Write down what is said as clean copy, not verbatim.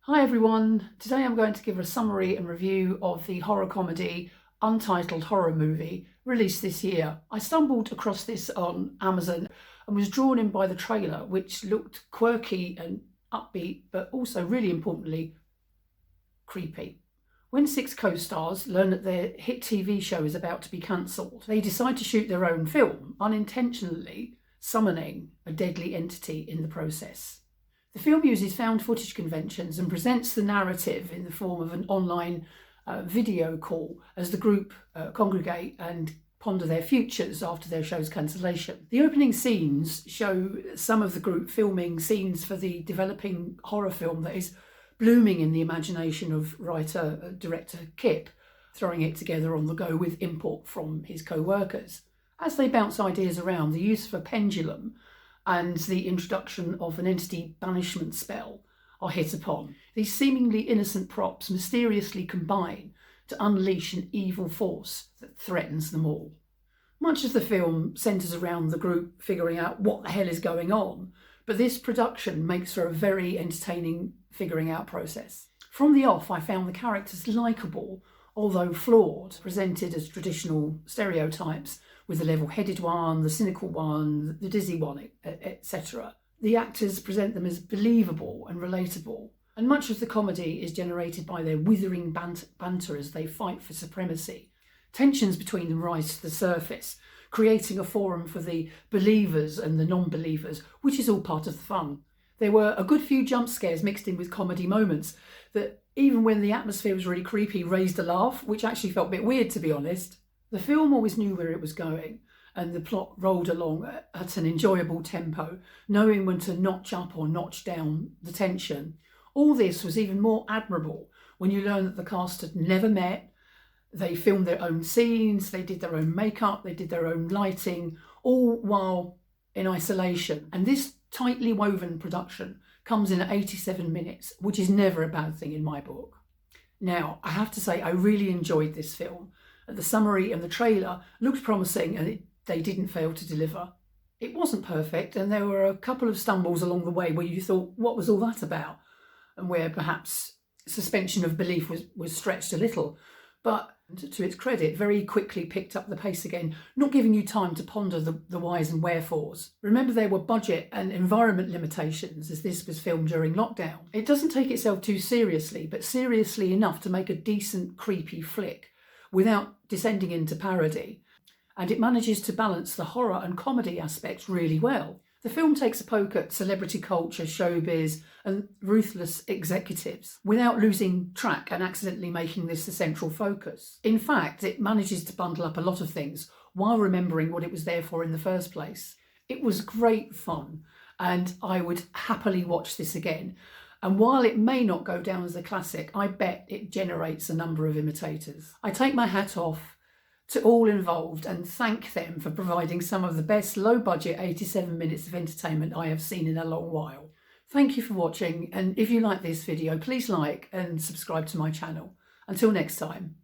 Hi everyone, today I'm going to give a summary and review of the horror comedy Untitled Horror Movie released this year. I stumbled across this on Amazon and was drawn in by the trailer, which looked quirky and upbeat, but also really importantly, creepy. When 6 co-stars learn that their hit TV show is about to be cancelled, they decide to shoot their own film, unintentionally summoning a deadly entity in the process. The film uses found footage conventions and presents the narrative in the form of an online video call as the group congregate and ponder their futures after their show's cancellation. The opening scenes show some of the group filming scenes for the developing horror film that is blooming in the imagination of writer-director Kip, throwing it together on the go with input from his co-workers. As they bounce ideas around, the use of a pendulum and the introduction of an entity banishment spell are hit upon. These seemingly innocent props mysteriously combine to unleash an evil force that threatens them all. Much of the film centres around the group figuring out what the hell is going on, but this production makes for a very entertaining figuring out process. From the off, I found the characters likeable, although flawed, presented as traditional stereotypes, with the level-headed one, the cynical one, the dizzy one, etc. The actors present them as believable and relatable, and much of the comedy is generated by their withering banter as they fight for supremacy. Tensions between them rise to the surface, creating a forum for the believers and the non-believers, which is all part of the fun. There were a good few jump scares mixed in with comedy moments that, even when the atmosphere was really creepy, raised a laugh, which actually felt a bit weird, to be honest. The film always knew where it was going, and the plot rolled along at an enjoyable tempo, knowing when to notch up or notch down the tension. All this was even more admirable when you learn that the cast had never met. They filmed their own scenes, they did their own makeup, they did their own lighting, all while in isolation. And this tightly woven production comes in at 87 minutes, which is never a bad thing in my book. Now, I have to say, I really enjoyed this film. The summary and the trailer looked promising, and they didn't fail to deliver. It wasn't perfect, and there were a couple of stumbles along the way where you thought, what was all that about? And where perhaps suspension of belief was stretched a little. But to its credit, very quickly picked up the pace again, not giving you time to ponder the whys and wherefores. Remember, there were budget and environment limitations as this was filmed during lockdown. It doesn't take itself too seriously, but seriously enough to make a decent, creepy flick without descending into parody. And it manages to balance the horror and comedy aspects really well. The film takes a poke at celebrity culture, showbiz, and ruthless executives without losing track and accidentally making this the central focus. In fact, it manages to bundle up a lot of things while remembering what it was there for in the first place. It was great fun, and I would happily watch this again. And while it may not go down as a classic, I bet it generates a number of imitators. I take my hat off to all involved and thank them for providing some of the best low-budget 87 minutes of entertainment I have seen in a long while. Thank you for watching, and if you like this video, please like and subscribe to my channel. Until next time.